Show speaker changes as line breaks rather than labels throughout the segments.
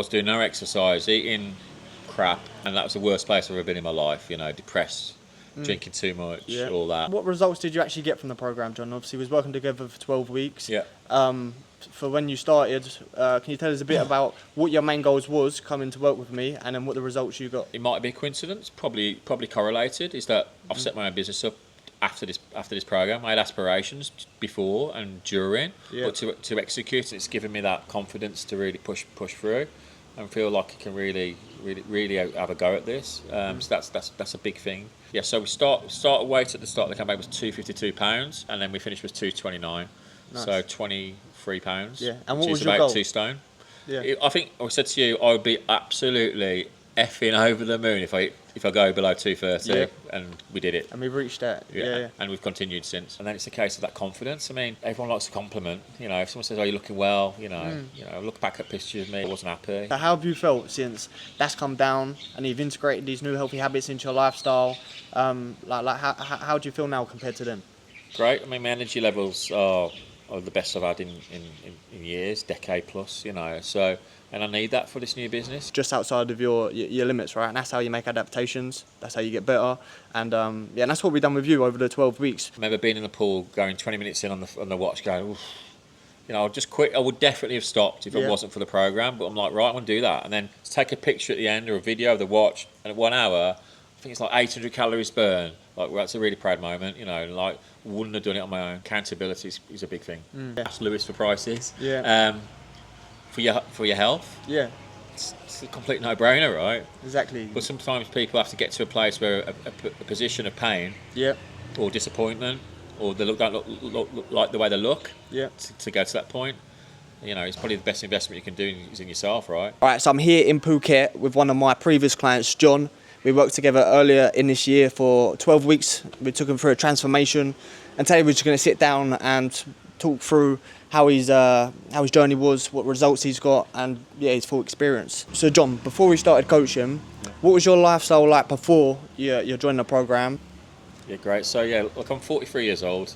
was doing no exercise, eating crap, and that was the worst place I've ever been in my life. You know, depressed, drinking too much, all that.
What results did you actually get from the program, John? Obviously, we was working together for 12 weeks.
Yeah.
For when you started, can you tell us a bit about what your main goals was coming to work with me, and then what the results you got?
It might be a coincidence, probably correlated. Is that I've set my own business up after this program. I had aspirations before and during, but to execute, it's given me that confidence to really push through, and feel like I can really have a go at this. So that's a big thing. Yeah. So we start weight at the start of the campaign was £252, and then we finished with £229.
Nice.
So £23.
Yeah. And what
which
was
is
your
about
goal?
2 stone.
Yeah.
I think I said to you, I would be absolutely effing over the moon if I go below 230, and we did it.
And we reached that. Yeah.
And we've continued since. And then it's a case of that confidence. I mean, everyone likes a compliment. You know, if someone says, "Oh, you're looking well," you know, look back at pictures of me, I wasn't happy.
So how have you felt since that's come down and you've integrated these new healthy habits into your lifestyle? How do you feel now compared to then?
Great. I mean, my energy levels are the best I've had in years, decade plus, you know. So, and I need that for this new business.
Just outside of your limits, right? And that's how you make adaptations. That's how you get better. And and that's what we've done with you over the 12 weeks.
I remember being in the pool, going 20 minutes in on the watch, going, oof. You know, I'll just quit. I would definitely have stopped if it wasn't for the program. But I'm like, right, I'm gonna do that, and then take a picture at the end or a video of the watch, and at 1 hour, I think it's like 800 calories burned. Like, well, that's a really proud moment, you know. Like, wouldn't have done it on my own. Accountability is a big thing. Ask Lewis for prices.
Yeah.
For your health.
Yeah.
It's a complete no-brainer, right?
Exactly.
But sometimes people have to get to a place where a position of pain, or disappointment, or they don't look like the way they look, to go to that point. You know, it's probably the best investment you can do is in yourself, right?
All right, so I'm here in Phuket with one of my previous clients, John. We worked together earlier in this year for 12 weeks. We took him through a transformation, and today we're just going to sit down and talk through how his journey was, what results he's got, and his full experience. So John, before we started coaching, what was your lifestyle like before you joined the program?
Yeah, great. So look, I'm 43 years old.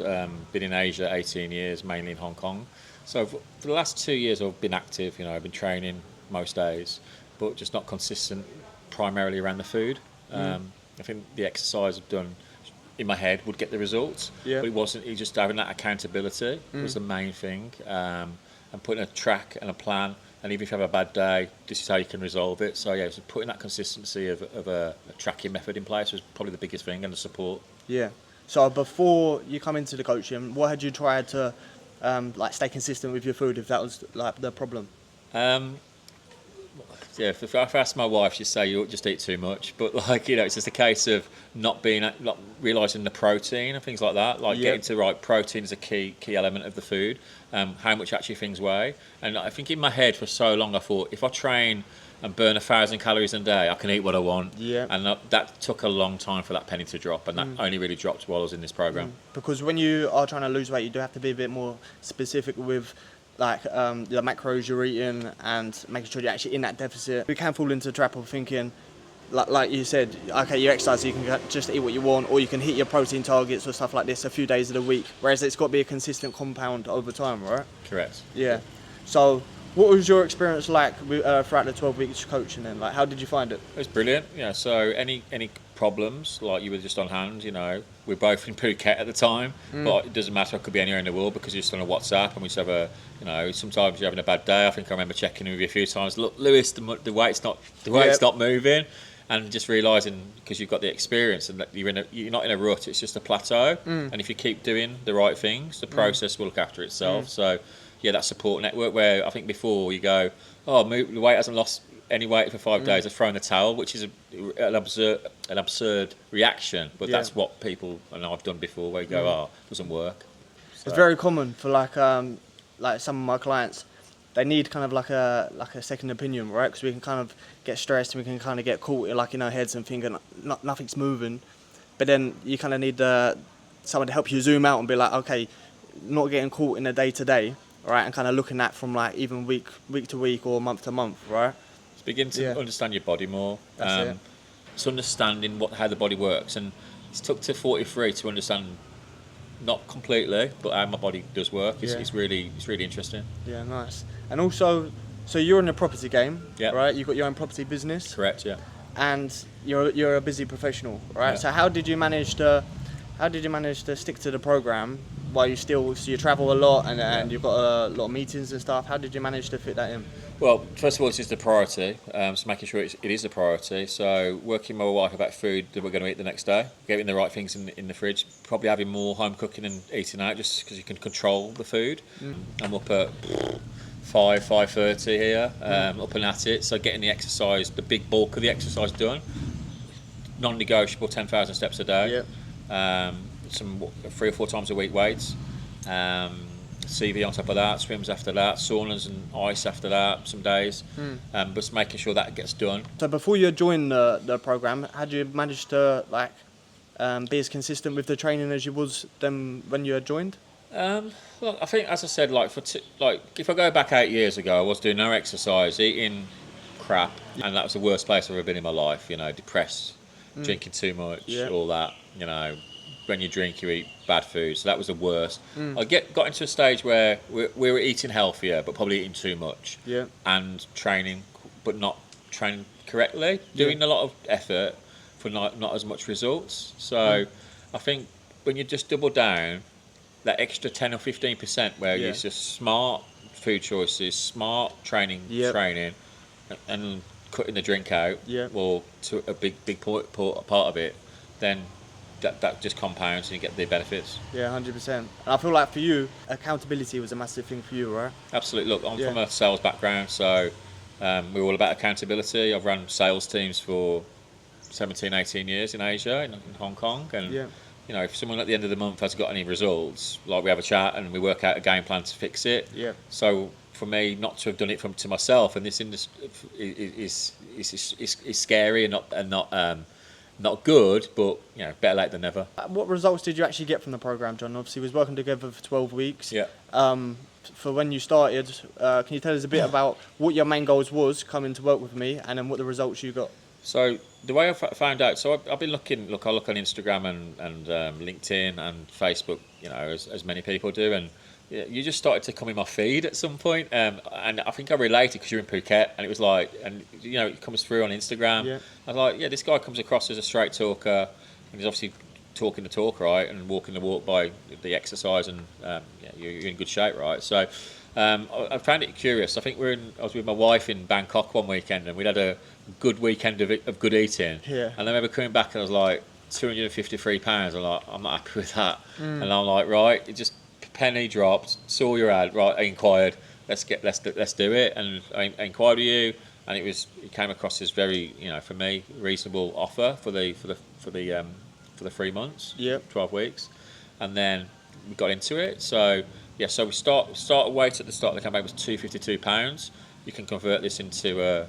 Been in Asia 18 years, mainly in Hong Kong. So for the last 2 years, I've been active. You know, I've been training most days, but just not consistent. Primarily around the food. I think the exercise I've done in my head would get the results, but it wasn't. It just having that accountability was the main thing, and putting a track and a plan. And even if you have a bad day, this is how you can resolve it. So so putting that consistency of a tracking method in place was probably the biggest thing, and the support. Yeah.
So before you come into the coaching, what had you tried to stay consistent with your food, if that was like the problem?
If I asked my wife, she'd say you just eat too much. But it's just a case of not realising the protein and things like that. Getting to the right protein is a key element of the food. How much actually things weigh. And I think in my head for so long I thought, if I train and burn 1,000 calories a day, I can eat what I want.
Yeah.
And that took a long time for that penny to drop, and that only really dropped while I was in this program.
Because when you are trying to lose weight, you do have to be a bit more specific with the macros you're eating and making sure you're actually in that deficit. We can fall into the trap of thinking, like you said, okay, you exercise, so you can just eat what you want, or you can hit your protein targets or stuff like this a few days of the week, whereas it's got to be a consistent compound over time, right?
Correct.
Yeah. So what was your experience like throughout the 12 weeks coaching then? Like, how did you find it?
It was brilliant. Yeah. So any problems, like you were just on hand, you know, we're both in Phuket at the time, but it doesn't matter. I could be anywhere in the world because you're just on a WhatsApp, and we just have sometimes you're having a bad day. I think I remember checking in with you a few times. Look, Lewis, the weight's not moving, and just realising, because you've got the experience and that you're not in a rut. It's just a plateau, and if you keep doing the right things, the process will look after itself. So that support network where I think before you go, the weight hasn't lost any weight for 5 days, I've thrown the towel, which is an absurd reaction, but that's what people, and I've done before, where you go, it doesn't work. So.
It's very common for like some of my clients. They need kind of like a second opinion, right? Because we can kind of get stressed and we can kind of get caught in our heads and thinking nothing's moving, but then you kind of need someone to help you zoom out and be like, okay, not getting caught in a day to day, right? And kind of looking at from like even week to week or month to month, right?
Begin to understand your body more. It's understanding how the body works, and it's took to 43 to understand, not completely, but how my body does work. It's really interesting.
Yeah, nice. And also, So you're in the property game,
Yeah.
right? You've got your own property business,
Correct, yeah.
and you're a busy professional, right?
Yeah.
So how did you manage to stick to the program while you travel a lot and you've got a lot of meetings and stuff? How did you manage to fit that in?
Well, first of all, this is the priority. So making sure it is a priority. So working with my wife about food that we're going to eat the next day, getting the right things in the fridge, probably having more home cooking and eating out, just because you can control the food. I'm up at 5:30 here, up and at it. So getting the exercise, the big bulk of the exercise done, non-negotiable, 10,000 steps a day. Some 3 or 4 times a week weights. CV on top of that, swims after that, saunas and ice after that, some days. But just making sure that gets done.
So before you joined the program, had you managed to be as consistent with the training as you was then when you had joined?
Well, I think, as I said, if I go back 8 years ago, I was doing no exercise, eating crap, and that was the worst place I've ever been in my life. You know, depressed, drinking too much, all that. You know, when you drink, you eat bad food. So that was the worst. I got into a stage where we were eating healthier, but probably eating too much. And training, but not training correctly. Doing a lot of effort for not as much results. So I think when you just double down, that extra 10 or 15% where it's just smart food choices, smart training, and cutting the drink out, or to a big part of it, then that just compounds and you get the benefits.
Yeah, 100%. And I feel like for you, accountability was a massive thing for you, right?
Absolutely. Look, I'm from a sales background, so we're all about accountability. I've run sales teams for 17, 18 years in Asia, in Hong Kong, and you know, if someone at the end of the month hasn't got any results, like we have a chat and we work out a game plan to fix it. So for me, not to have done it to myself, and this industry is scary and not good, but you know, better late than never.
What results did you actually get from the program, John? Obviously, we was working together for 12 weeks. For when you started, can you tell us a bit about what your main goals was coming to work with me, and then what the results you got?
So the way I found out, so I've been looking. Look, I look on Instagram and LinkedIn and Facebook, you know, as many people do, and you just started to come in my feed at some point, and I think I related because you're in Phuket, and it was like, and you know, it comes through on Instagram. I was like, this guy comes across as a straight talker, and he's obviously talking the talk, right, and walking the walk by the exercise, and you're in good shape, right? So I found it curious. I think I was with my wife in Bangkok one weekend, and we'd had a good weekend of good eating. And I remember coming back, and I was like, £253. I'm like, I'm not happy with that. And I'm like, right, it just penny dropped. Saw your ad, right? I inquired. Let's do it. And I inquired with you, and it came across as very, you know, for me, reasonable offer for the 3 months, 12 weeks, and then we got into it. So so we start weight at the start of the campaign was £252. You can convert this into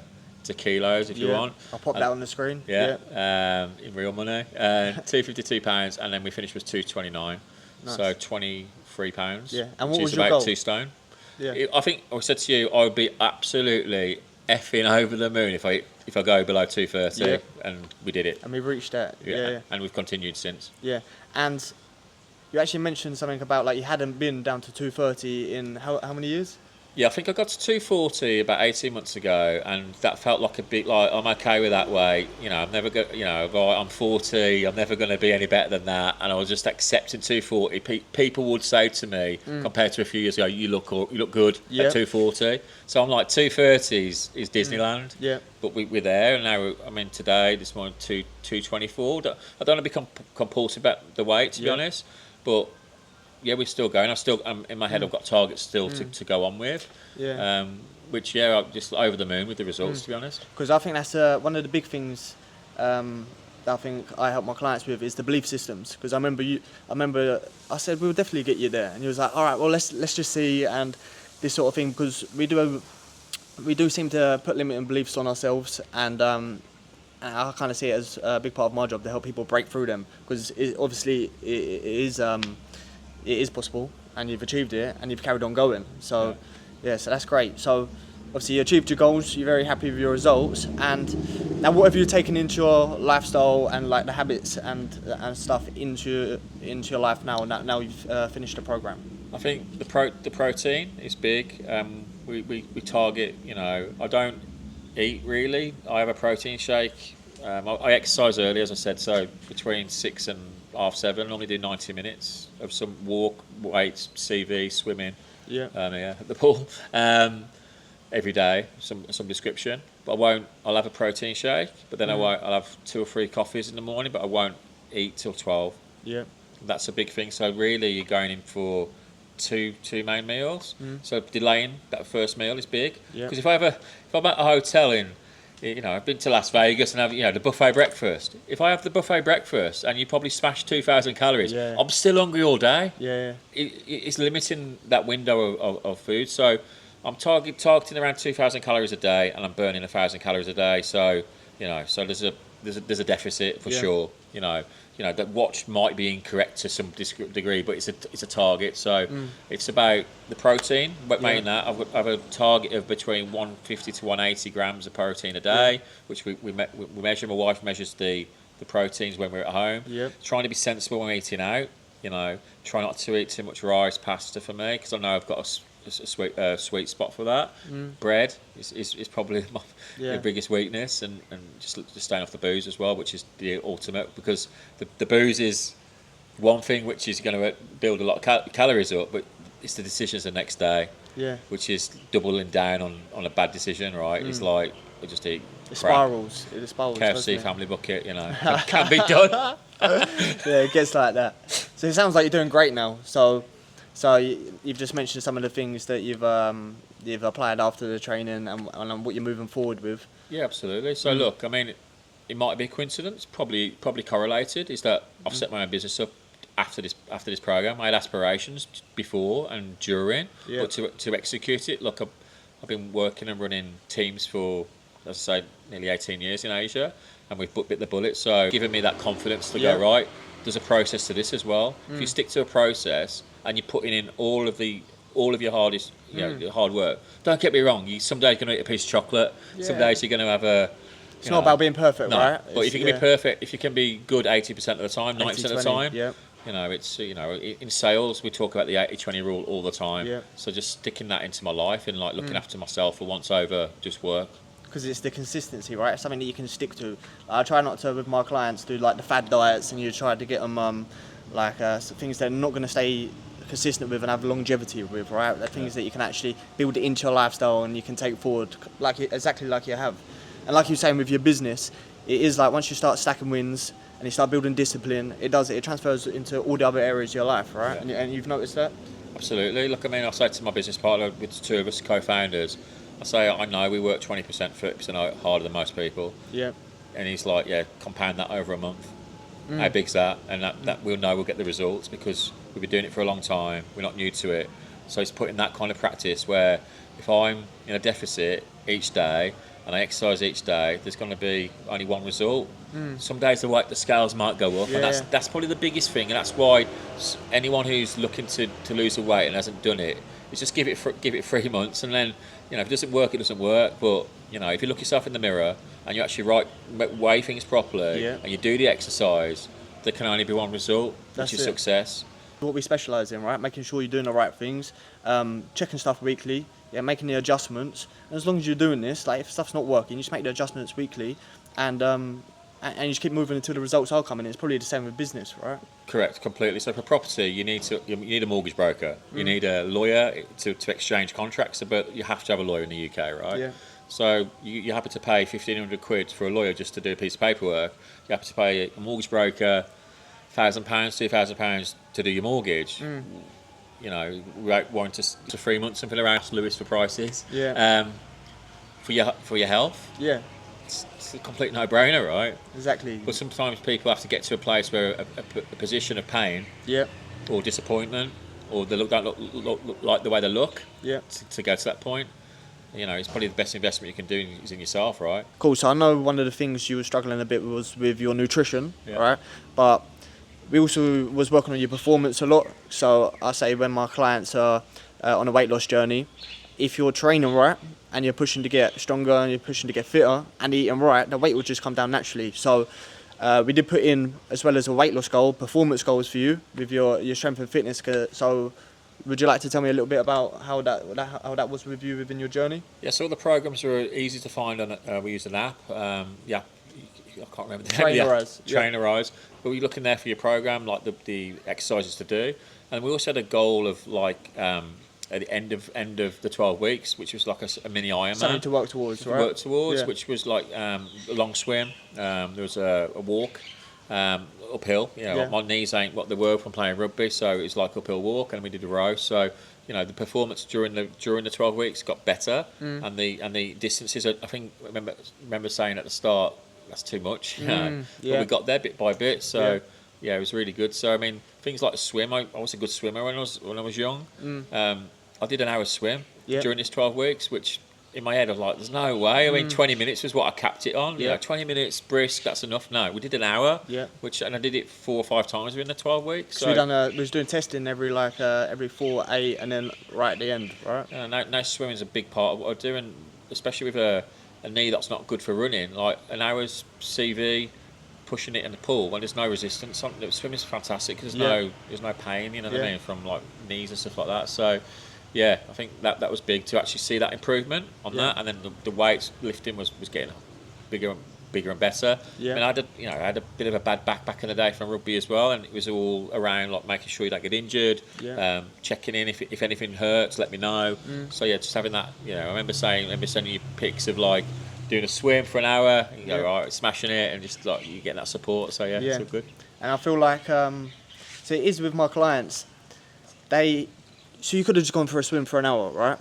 kilos if you want.
I'll pop that on the screen.
In real money, £252, and then we finished with £229. Nice. So £23.
And what was
your
about
goal? 2 stone. I think I said to you, I would be absolutely effing over the moon if I go below 230, and we did it.
And we've reached that.
And we've continued since.
And you actually mentioned something about like you hadn't been down to 230 in how many years?
I think I got to 240 about 18 months ago, and that felt like a bit like I'm okay with that weight. You know, I'm never going. You know, right, I'm 40. I'm never going to be any better than that, and I was just accepting 240. People would say to me, compared to a few years ago, you look good at 240. So I'm like 230 is Disneyland. But we're there, and now I mean today this morning 224. I don't want to become compulsive about the weight, to be honest, but. We're still going. In my head, I've got targets still to go on with. Which I'm just over the moon with the results, to be honest.
Because I think that's one of the big things that I think I help my clients with is the belief systems. Because I remember I said we'll definitely get you there, and you was like, all right, well let's just see and this sort of thing, because we do seem to put limiting beliefs on ourselves, and I kind of see it as a big part of my job to help people break through them, because obviously it is possible, and you've achieved it, and you've carried on going. So, so that's great. So, obviously, you achieved your goals. You're very happy with your results. And now, what have you taken into your lifestyle and like the habits and stuff into your life now? Now you've finished the program.
I think the protein is big. we target. You know, I don't eat really. I have a protein shake. I exercise early, as I said, so between 6 and half 7. I normally do 90 minutes of some walk, weights, CV, swimming.
Yeah.
Yeah, at the pool. Every day, some description. But I won't. I'll have a protein shake, but then I won't. I'll have 2 or 3 coffees in the morning, but I won't eat till 12.
Yeah.
That's a big thing. So really, you're going in for two main meals. So delaying that first meal is big.
Yeah.
Because if I'm at a hotel in, you know, I've been to Las Vegas and have, you know, the buffet breakfast. If I have the buffet breakfast and you probably smash 2,000 calories,
Yeah.
I'm still hungry all day.
Yeah.
It's limiting that window of food. So I'm targeting around 2,000 calories a day, and I'm burning 1,000 calories a day. So you know, so there's a deficit for
Yeah.
sure. You know that watch might be incorrect to some degree, but it's a target. So it's about the protein. But
Yeah.
that I have a target of between 150 to 180 grams of protein a day, which we measure. My wife measures the proteins when we're at home.
Yeah.
Trying to be sensible when eating out. You know, try not to eat too much rice, pasta for me, because I know I've got a sweet spot for that. Bread is probably
Yeah.
the biggest weakness, and just staying off the booze as well, which is the ultimate, because the booze is one thing which is going to build a lot of calories up, but it's the decisions the next day,
Yeah.
which is doubling down on a bad decision, right? It's like I just eat
It
crap.
spirals. It spirals.
KFC
doesn't it?
family bucket, you know, can be done.
Yeah, it gets like that. So it sounds like you're doing great now. So you've just mentioned some of the things that you've applied after the training and what you're moving forward with.
Yeah, absolutely. So look, I mean, it might be a coincidence, probably correlated. Is that I've set my own business up after this program. I had aspirations before and during,
Yeah.
but to execute it, look, I've been working and running teams for, as I say, nearly 18 years in Asia, and we've bit the bullet. So giving me that confidence to
Yeah.
go right. There's a process to this as well. If you stick to a process and you're putting in all of your hardest, your hard work. Don't get me wrong. Some days you're going to eat a piece of chocolate. Some
Yeah.
days you're going to have a.
It's not about being perfect,
No,
right?
but if you can be perfect, if you can be good 80% of the time, 90% of the
80-20,
time,
yeah.
you know, it's, you know, in sales we talk about the 80-20 rule all the time.
Yeah.
So just sticking that into my life and like looking after myself for once over just work.
Because it's the consistency, right? It's something that you can stick to. I try not to, with my clients, do like the fad diets, and you try to get them things that are not going to stay consistent with and have longevity with, right? The things that you can actually build it into your lifestyle and you can take forward, exactly like you have. And like you're saying with your business, it is like once you start stacking wins and you start building discipline, it transfers into all the other areas of your life, right?
Yeah.
And you've noticed that?
Absolutely. Look, I mean, I say to my business partner, with the two of us co-founders, I say, I know we work 20%, 30% harder than most people.
Yeah.
And he's like, yeah, compound that over a month. How big's that? And that we'll know we'll get the results because we've been doing it for a long time. We're not new to it. So he's putting that kind of practice where if I'm in a deficit each day and I exercise each day, there's going to be only one result. Some days the scales might go up,
Yeah.
and that's probably the biggest thing. And that's why anyone who's looking to lose the weight and hasn't done it, is just give it 3 months, and then, you know, if it doesn't work, it doesn't work. But, you know, if you look yourself in the mirror and you actually weigh things properly,
Yeah.
and you do the exercise, there can only be one result,
That's
which is
it.
success.
What we specialise in, right? Making sure you're doing the right things, checking stuff weekly, making the adjustments. And as long as you're doing this, like if stuff's not working, you just make the adjustments weekly, and you just keep moving until the results are coming. It's probably the same with business, right?
Correct, completely. So for property, you need a mortgage broker. You need a lawyer to exchange contracts, but you have to have a lawyer in the UK, right?
Yeah.
So you're happy to pay 1,500 quid for a lawyer just to do a piece of paperwork. You have to pay a mortgage broker £1,000, £2,000 to do your mortgage. You know, without wanting to 3 months, something around Lewis for prices.
Yeah.
For your health,
Yeah,
it's a complete no-brainer, right?
exactly.
But sometimes people have to get to a place where a position of pain
Yeah,
or disappointment, or they don't look like the way they look,
yeah.
to go to that point. You know, it's probably the best investment you can do is in yourself, right?
Cool. So I know one of the things you were struggling a bit was with your nutrition,
Yeah.
right? But we also was working on your performance a lot. So I say when my clients are on a weight loss journey, if you're training right and you're pushing to get stronger and you're pushing to get fitter and eating right, the weight will just come down naturally. So we did put in, as well as a weight loss goal, performance goals for you with your strength and fitness. So Would you like to tell me a little bit about how that was with you within your journey?
Yeah, so the programs were easy to find on. We used an app. Yeah, I can't remember the name.
Trainerize.
Trainerize. But we look in there for your program, like the exercises to do, and we also had a goal of like at the end of the 12 weeks, which was like a mini Ironman.
Something to work towards, right?
Work towards,
Yeah.
which was like a long swim. There was a walk. Uphill,
Yeah.
my knees ain't what they were from playing rugby, so it was like uphill walk, and we did a row. So, the performance during the 12 weeks got better, and the distances. I think remember saying at the start that's too much,
Yeah.
but we got there bit by bit. So it was really good. So I mean, things like swim. I was a good swimmer when I was young. I did an hour swim
Yeah.
during this 12 weeks, which in my head I was like, there's no way. I mean, 20 minutes was what I capped it on.
Yeah.
20 minutes brisk, that's enough. No, we did an hour.
Yeah.
And I did it 4 or 5 times within the 12 weeks.
So we was doing testing every 4, 8, and then right at the end, right?
Now swimming's a big part of what I do, and especially with a knee that's not good for running. Like an hour's CV, pushing it in the pool when there's no resistance. Swimming's fantastic because there's no pain. You know what I mean, from like knees and stuff like that. So. Yeah, I think that was big to actually see that improvement on that, and then the weights lifting was getting bigger and better.
Yeah.
And I had a bit of a bad back in the day from rugby as well, and it was all around like making sure you don't get injured, checking in if anything hurts, let me know. So yeah, just having that. I remember sending you pics of like doing a swim for an hour, and you go right, smashing it, and just like you get that support. So yeah, it's all good.
And I feel like so it is with my clients. So you could have just gone for a swim for an hour, right?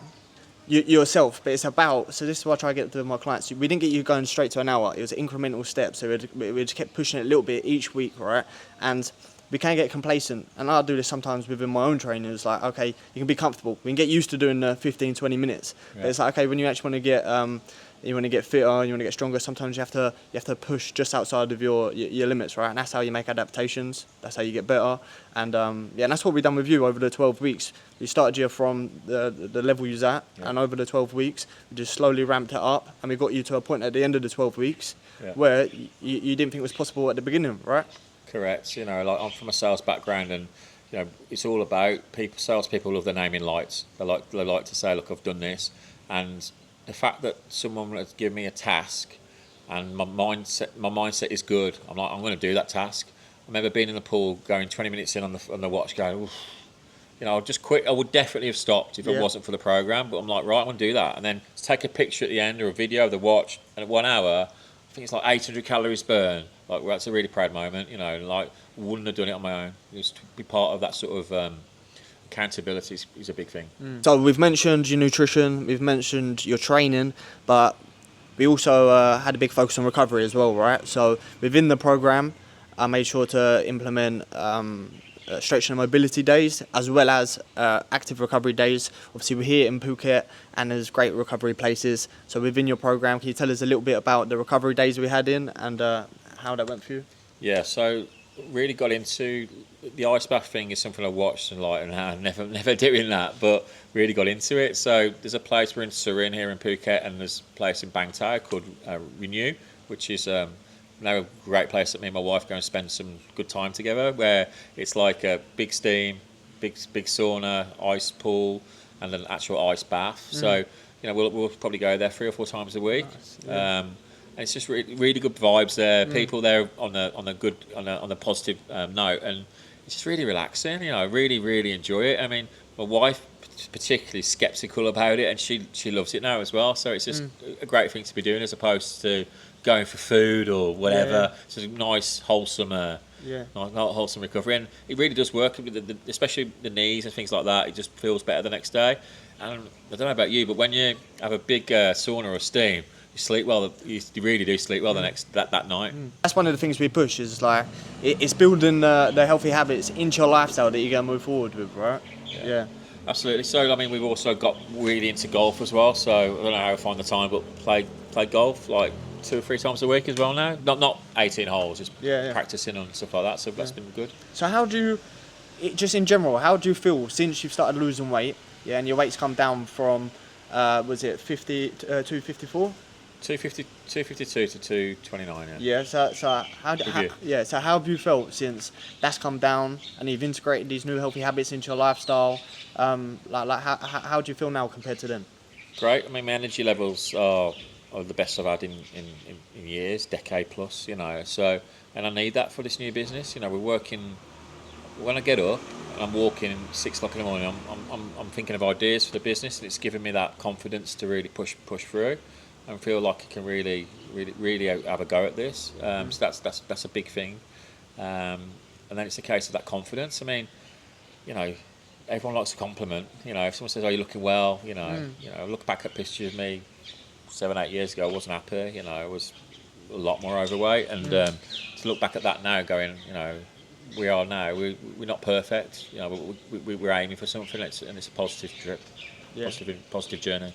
Yourself, but it's about. So this is what I try to get to my clients. We didn't get you going straight to an hour. It was incremental steps. So we just kept pushing it a little bit each week, right? And we can get complacent. And I do this sometimes within my own training. It's like, okay, you can be comfortable. We can get used to doing 15, 20 minutes. Yeah. But it's like, okay, when you actually want to get you want to get fitter, you want to get stronger. Sometimes you have to push just outside of your limits, right? And that's how you make adaptations. That's how you get better. And and that's what we've done with you over the 12 weeks. We started you from the level you was at, and over the 12 weeks, we just slowly ramped it up, and we got you to a point at the end of the 12 weeks where you didn't think it was possible at the beginning, right?
Correct. Like I'm from a sales background, and it's all about people. Salespeople love their naming lights. They like to say, "Look, I've done this," and the fact that someone would give me a task and my mindset is good. I'm like, I'm going to do that task. I remember being in the pool, going 20 minutes in on the watch, going, oof. I'll just quit. I would definitely have stopped if it wasn't for the program. But I'm like, right, I'm going to do that, and then take a picture at the end or a video of the watch. And at 1 hour, I think it's like 800 calories burned. Like, well, that's a really proud moment. Like, wouldn't have done it on my own. Just to be part of that sort of accountability is a big thing.
So we've mentioned your nutrition, we've mentioned your training, but we also had a big focus on recovery as well, right? So within the program, I made sure to implement stretch and mobility days as well as active recovery days. Obviously, we're here in Phuket and there's great recovery places. So within your program, can you tell us a little bit about the recovery days we had in and how that went for you?
Yeah, so really got into the ice bath thing. Is something I watched and I'm never doing that, but really got into it. So there's a place, we're in Surin here in Phuket, and there's a place in Bang Tao called Renew, which is now a great place that me and my wife go and spend some good time together, where it's like a big steam, big sauna, ice pool, and an actual ice bath. So we'll probably go there 3 or 4 times a week. Nice. And it's just really good vibes there. People there on a positive note, and it's just really relaxing. I really enjoy it. I mean, my wife particularly sceptical about it, and she loves it now as well. So it's just a great thing to be doing, as opposed to going for food or whatever. It's just a nice, wholesome, wholesome recovery, and it really does work. Especially the knees and things like that. It just feels better the next day. And I don't know about you, but when you have a big sauna or steam, you sleep well. You really do sleep well that night.
That's one of the things we push, is like it's building the healthy habits into your lifestyle that you're going to move forward with, right? Yeah.
Absolutely. So I mean, we've also got really into golf as well. So I don't know how I find the time, but play golf like 2 or 3 times a week as well now. Not 18 holes, just practicing on stuff like that. So that's been good.
So how do you, just in general, how do you feel since you've started losing weight? Yeah, and your weight's come down from was it 50 to 54?
252 to 229. Yeah.
Yeah. So
Review.
so how have you felt since that's come down and you've integrated these new healthy habits into your lifestyle? How do you feel now compared to then?
Great. I mean, my energy levels are the best I've had in years, decade plus. So and I need that for this new business. We're working. When I get up and I'm walking 6 o'clock in the morning, I'm thinking of ideas for the business, and it's giving me that confidence to really push through, and feel like I can really have a go at this. So that's a big thing, and then it's a case of that confidence. I mean, you know, everyone likes a compliment. If someone says, "Oh, you're looking well," look back at pictures of me 7, 8 years ago. I wasn't happy. I was a lot more overweight, and to look back at that now, going, we are now. We're not perfect, but we're aiming for something, and it's a positive trip,
Yeah.
positive journey.